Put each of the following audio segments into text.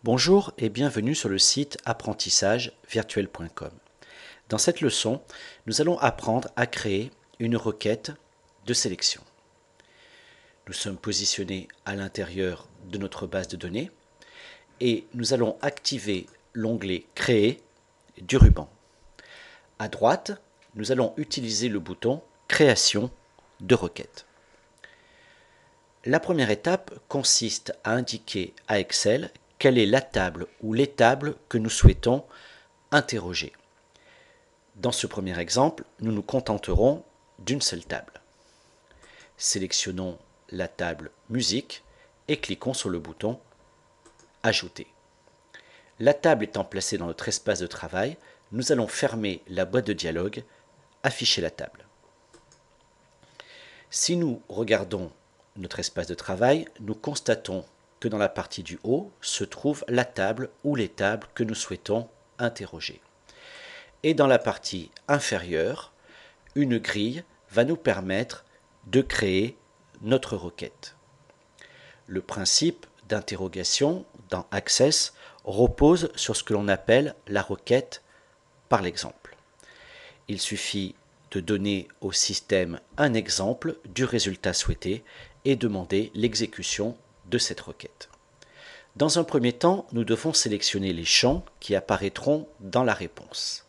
Bonjour et bienvenue sur le site apprentissagevirtuel.com. Dans cette leçon, nous allons apprendre à créer une requête de sélection. Nous sommes positionnés à l'intérieur de notre base de données et nous allons activer l'onglet Créer du ruban. À droite, nous allons utiliser le bouton Création de requête. La première étape consiste à indiquer à Excel quelle est la table ou les tables que nous souhaitons interroger. Dans ce premier exemple, nous nous contenterons d'une seule table. Sélectionnons la table Musique et cliquons sur le bouton Ajouter. La table étant placée dans notre espace de travail, nous allons fermer la boîte de dialogue Afficher la table. Si nous regardons notre espace de travail, nous constatons que dans la partie du haut se trouve la table ou les tables que nous souhaitons interroger. Et dans la partie inférieure, une grille va nous permettre de créer notre requête. Le principe d'interrogation dans Access repose sur ce que l'on appelle la requête par l'exemple. Il suffit de donner au système un exemple du résultat souhaité et demander l'exécution de cette requête. Dans un premier temps, nous devons sélectionner les champs qui apparaîtront dans la réponse.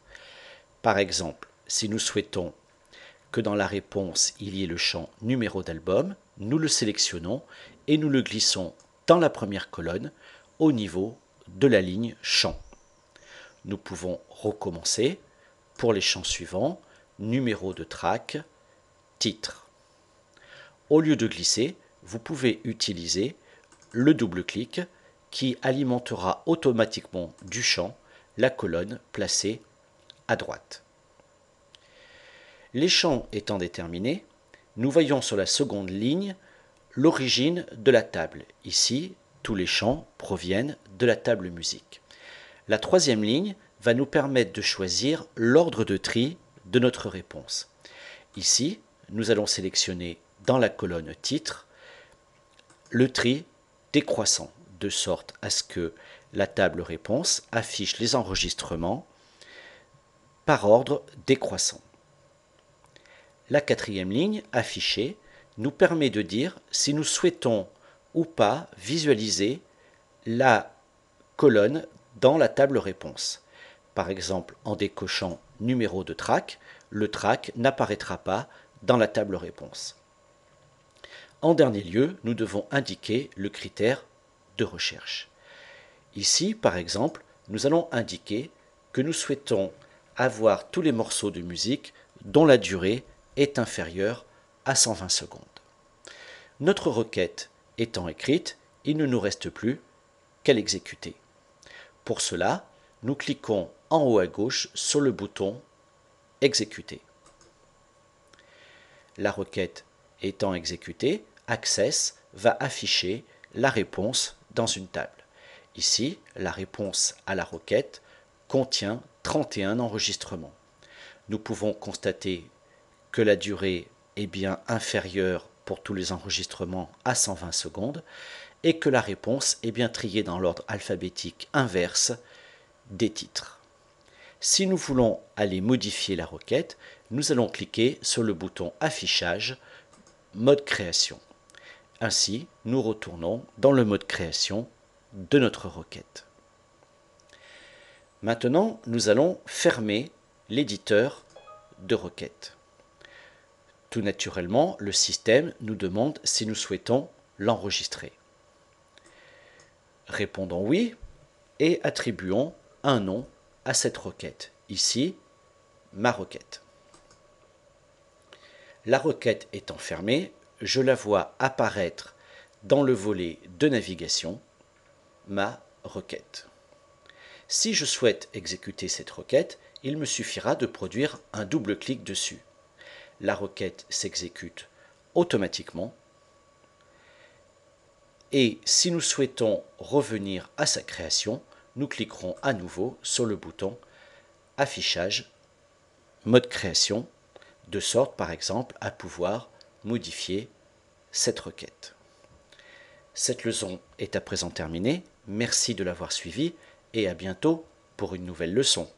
Par exemple, si nous souhaitons que dans la réponse il y ait le champ numéro d'album, nous le sélectionnons et nous le glissons dans la première colonne au niveau de la ligne champ. Nous pouvons recommencer pour les champs suivants, numéro de track, titre. Au lieu de glisser, vous pouvez utiliser le double-clic qui alimentera automatiquement du champ la colonne placée à droite. Les champs étant déterminés, nous voyons sur la seconde ligne l'origine de la table. Ici, tous les champs proviennent de la table musique. La troisième ligne va nous permettre de choisir l'ordre de tri de notre réponse. Ici, nous allons sélectionner dans la colonne titre le tri décroissant, de sorte à ce que la table réponse affiche les enregistrements par ordre décroissant. La quatrième ligne affichée nous permet de dire si nous souhaitons ou pas visualiser la colonne dans la table réponse. Par exemple, en décochant numéro de track, le track n'apparaîtra pas dans la table réponse. En dernier lieu, nous devons indiquer le critère de recherche. Ici, par exemple, nous allons indiquer que nous souhaitons avoir tous les morceaux de musique dont la durée est inférieure à 120 secondes. Notre requête étant écrite, il ne nous reste plus qu'à l'exécuter. Pour cela, nous cliquons en haut à gauche sur le bouton Exécuter. La requête étant exécutée, Access va afficher la réponse dans une table. Ici, la réponse à la requête contient 31 enregistrements. Nous pouvons constater que la durée est bien inférieure pour tous les enregistrements à 120 secondes et que la réponse est bien triée dans l'ordre alphabétique inverse des titres. Si nous voulons aller modifier la requête, nous allons cliquer sur le bouton Affichage, Mode Création. Ainsi, nous retournons dans le mode création de notre requête. Maintenant, nous allons fermer l'éditeur de requête. Tout naturellement, le système nous demande si nous souhaitons l'enregistrer. Répondons oui et attribuons un nom à cette requête. Ici, ma requête. La requête étant fermée, je la vois apparaître dans le volet de navigation, ma requête. Si je souhaite exécuter cette requête, il me suffira de produire un double clic dessus. La requête s'exécute automatiquement. Et si nous souhaitons revenir à sa création, nous cliquerons à nouveau sur le bouton Affichage, Mode Création, de sorte par exemple à pouvoir modifier cette requête. Cette leçon est à présent terminée. merci de l'avoir suivi et à bientôt pour une nouvelle leçon.